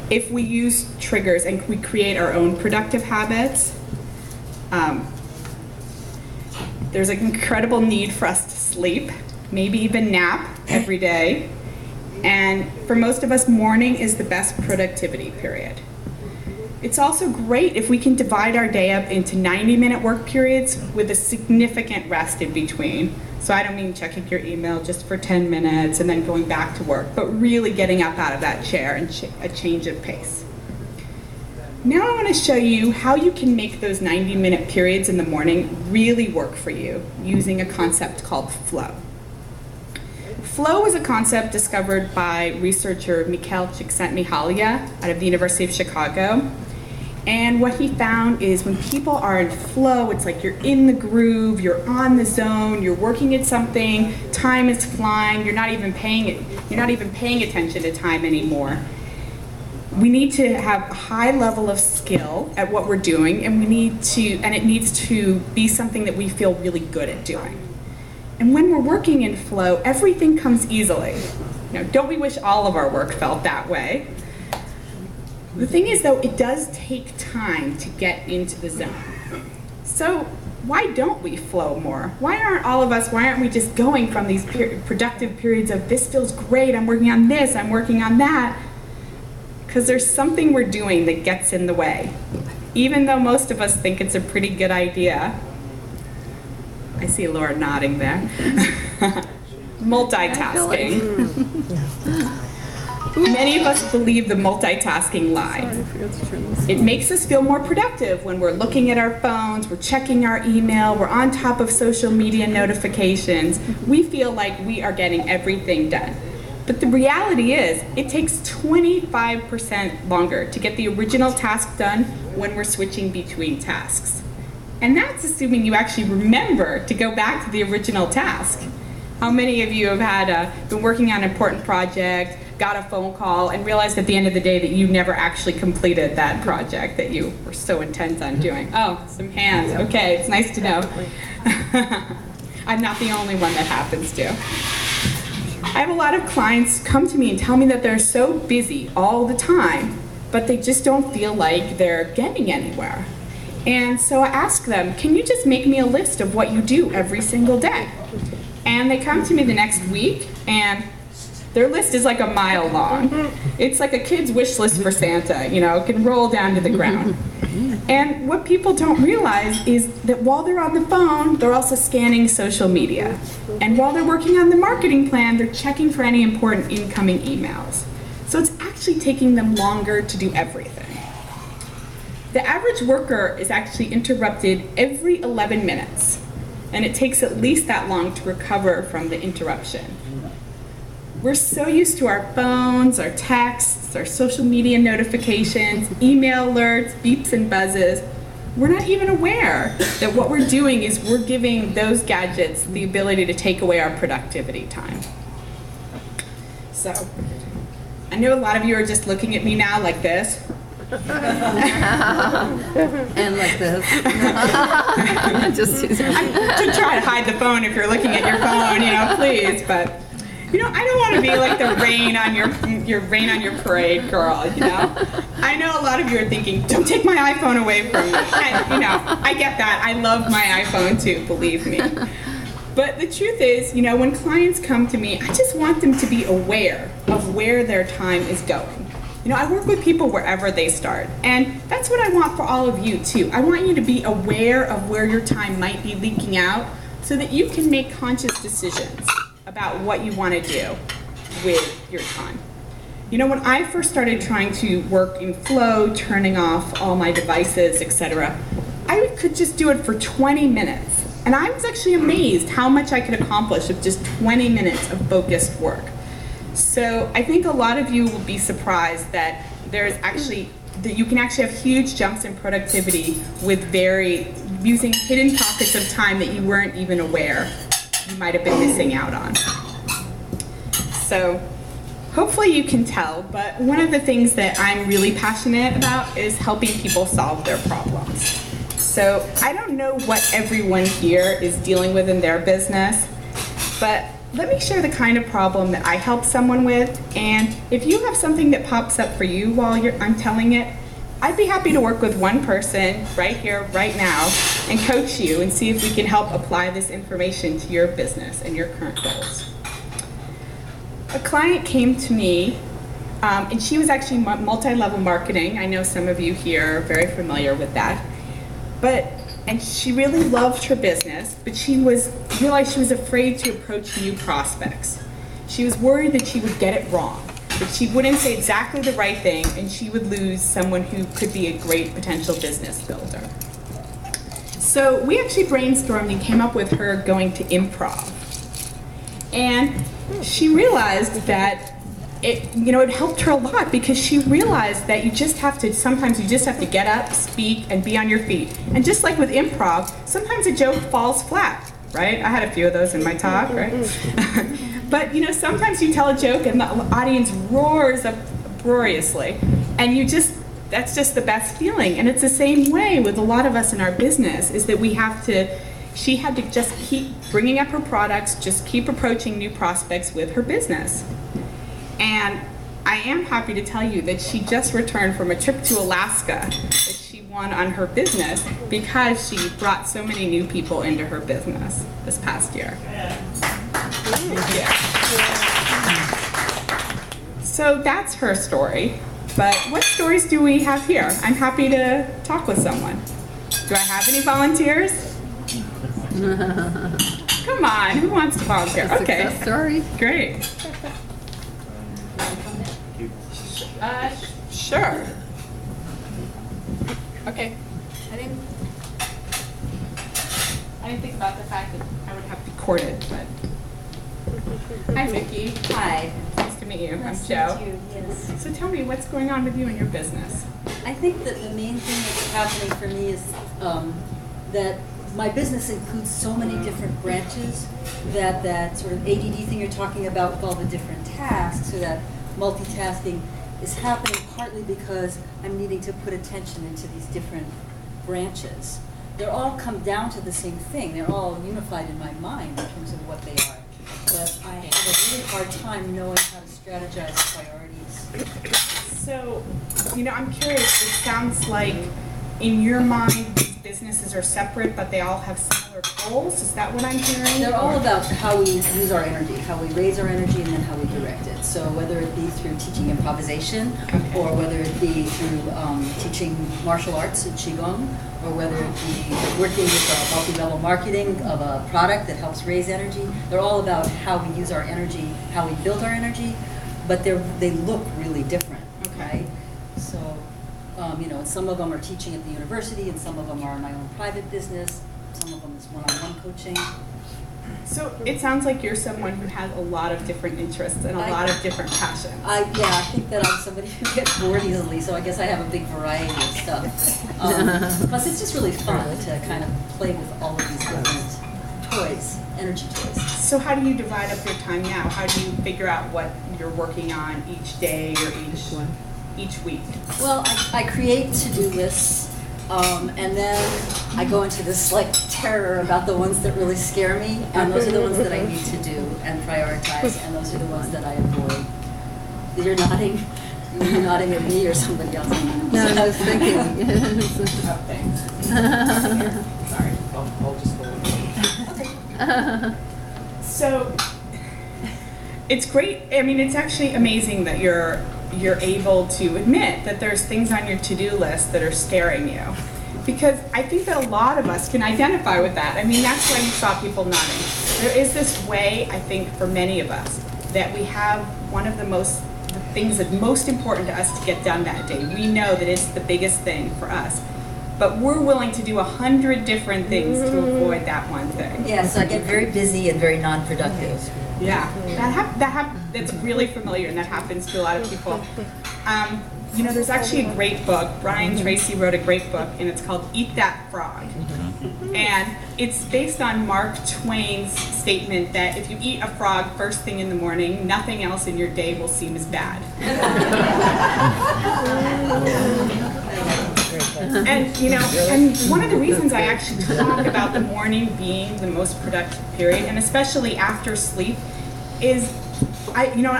if we use triggers and we create our own productive habits, there's an incredible need for us to sleep, maybe even nap every day. And for most of us, morning is the best productivity period. It's also great if we can divide our day up into 90-minute work periods with a significant rest in between. So I don't mean checking your email just for 10 minutes and then going back to work, but really getting up out of that chair and a change of pace. Now I want to show you how you can make those 90-minute periods in the morning really work for you using a concept called flow. Flow is a concept discovered by researcher Mikhail Csikszentmihalyi out of the University of Chicago. And what he found is when people are in flow, it's like you're in the groove, you're on the zone, you're working at something, time is flying, you're not even paying attention to time anymore. We need to have a high level of skill at what we're doing, and it needs to be something that we feel really good at doing. And when we're working in flow, everything comes easily. Don't we wish all of our work felt that way? The thing is, though, it does take time to get into the zone. So why don't we flow more? Why aren't we just going from these productive periods of this feels great, I'm working on this, I'm working on that? Because there's something we're doing that gets in the way. Even though most of us think it's a pretty good idea. I see Laura nodding there. Multitasking. Many of us believe the multitasking lie. It makes us feel more productive when we're looking at our phones, we're checking our email, we're on top of social media notifications. We feel like we are getting everything done. But the reality is, it takes 25% longer to get the original task done when we're switching between tasks. And that's assuming you actually remember to go back to the original task. How many of you have been working on an important project, got a phone call, and realized at the end of the day that you never actually completed that project that you were so intent on doing? Oh, some hands. Okay, it's nice to know. I'm not the only one that happens to. I have a lot of clients come to me and tell me that they're so busy all the time, but they just don't feel like they're getting anywhere. And so I ask them, can you just make me a list of what you do every single day? And they come to me the next week, and their list is like a mile long. It's like a kid's wish list for Santa, it can roll down to the ground. And what people don't realize is that while they're on the phone, they're also scanning social media. And while they're working on the marketing plan, they're checking for any important incoming emails. So it's actually taking them longer to do everything. The average worker is actually interrupted every 11 minutes, and it takes at least that long to recover from the interruption. We're so used to our phones, our texts, our social media notifications, email alerts, beeps and buzzes. We're not even aware that what we're doing is we're giving those gadgets the ability to take away our productivity time. So, I know a lot of you are just looking at me now like this. And like this. To try to hide the phone if you're looking at your phone, please, but I don't want to be like the rain on your parade girl, I know a lot of you are thinking, don't take my iPhone away from me. And, I get that. I love my iPhone too, believe me. But the truth is, when clients come to me, I just want them to be aware of where their time is going. I work with people wherever they start, and that's what I want for all of you too. I want you to be aware of where your time might be leaking out so that you can make conscious decisions about what you want to do with your time. When I first started trying to work in flow, turning off all my devices, etc., I could just do it for 20 minutes. And I was actually amazed how much I could accomplish with just 20 minutes of focused work. So I think a lot of you will be surprised that you can actually have huge jumps in productivity with using hidden pockets of time that you weren't even aware you might have been missing out on. So hopefully you can tell, but one of the things that I'm really passionate about is helping people solve their problems. So I don't know what everyone here is dealing with in their business, but let me share the kind of problem that I help someone with, and if you have something that pops up for you while I'm telling it, I'd be happy to work with one person right here, right now, and coach you and see if we can help apply this information to your business and your current goals. A client came to me, and she was actually multi-level marketing. I know some of you here are very familiar with that. And she really loved her business, but she realized she was afraid to approach new prospects. She was worried that she would get it wrong, that she wouldn't say exactly the right thing, and she would lose someone who could be a great potential business builder. So we actually brainstormed and came up with her going to improv. And she realized that it helped her a lot, because she realized that sometimes you just have to get up, speak, and be on your feet. And just like with improv, sometimes a joke falls flat, right? I had a few of those in my talk, right? But sometimes you tell a joke and the audience roars uproariously, and that's just the best feeling. And it's the same way with a lot of us in our business, is that she had to just keep bringing up her products, just keep approaching new prospects with her business. And I am happy to tell you that she just returned from a trip to Alaska that she won on her business, because she brought so many new people into her business this past year. Yeah. So that's her story. But what stories do we have here? I'm happy to talk with someone. Do I have any volunteers? Come on, who wants to volunteer? Okay. Success story? Great. Sure. Okay. I didn't think about the fact that I would have to record it, but. Hi, Vicki. Hi. Nice to meet you. Nice I'm Joe. to meet you, yes. So tell me, what's going on with you and your business? I think that the main thing that's happening for me is that my business includes so many different branches that sort of ADD thing you're talking about with all the different tasks, so that multitasking is happening partly because I'm needing to put attention into these different branches. They all come down to the same thing. They're all unified in my mind in terms of what they are. But I have a really hard time knowing how to strategize priorities. So, I'm curious, it sounds like in your mind these businesses are separate, but they all have similar goals. Is that what I'm hearing? They're all about how we use our energy, how we raise our energy, and then how we direct it. So whether it be through teaching improvisation, or whether it be through teaching martial arts and Qigong, or whether it be working with multi-level marketing of a product that helps raise energy, they're all about how we use our energy, how we build our energy, but they look really different, right? So, some of them are teaching at the university, and some of them are my own private business, some of them is one-on-one coaching. So it sounds like you're someone who has a lot of different interests and a lot of different passions. I think that I'm somebody who gets bored easily, so I guess I have a big variety of stuff. Plus, it's just really fun to kind of play with all of these different toys, energy toys. So how do you divide up your time now? How do you figure out what you're working on each day or each week? Well, I create to-do lists, and then I go into this terror about the ones that really scare me, and those are the ones that I need to do and prioritize, and those are the ones that I avoid. You're nodding. You're nodding at me or somebody else. No, I was thinking. Oh, thanks. Sorry. I'll just go. So it's great. I mean, it's actually amazing that you're able to admit that there's things on your to-do list that are scaring you. Because I think that a lot of us can identify with that. I mean, that's why you saw people nodding. There is this way, I think, for many of us, that we have one of the things that's most important to us to get done that day. We know that it's the biggest thing for us. But we're willing to do 100 different things to avoid that one thing. Yeah, so I get very busy and very non-productive. Yeah, that's really familiar, and that happens to a lot of people. There's actually a great book. Brian Tracy wrote a great book, and it's called Eat That Frog. And it's based on Mark Twain's statement that if you eat a frog first thing in the morning, nothing else in your day will seem as bad. And one of the reasons I actually talk about the morning being the most productive period, and especially after sleep, is, I don't know.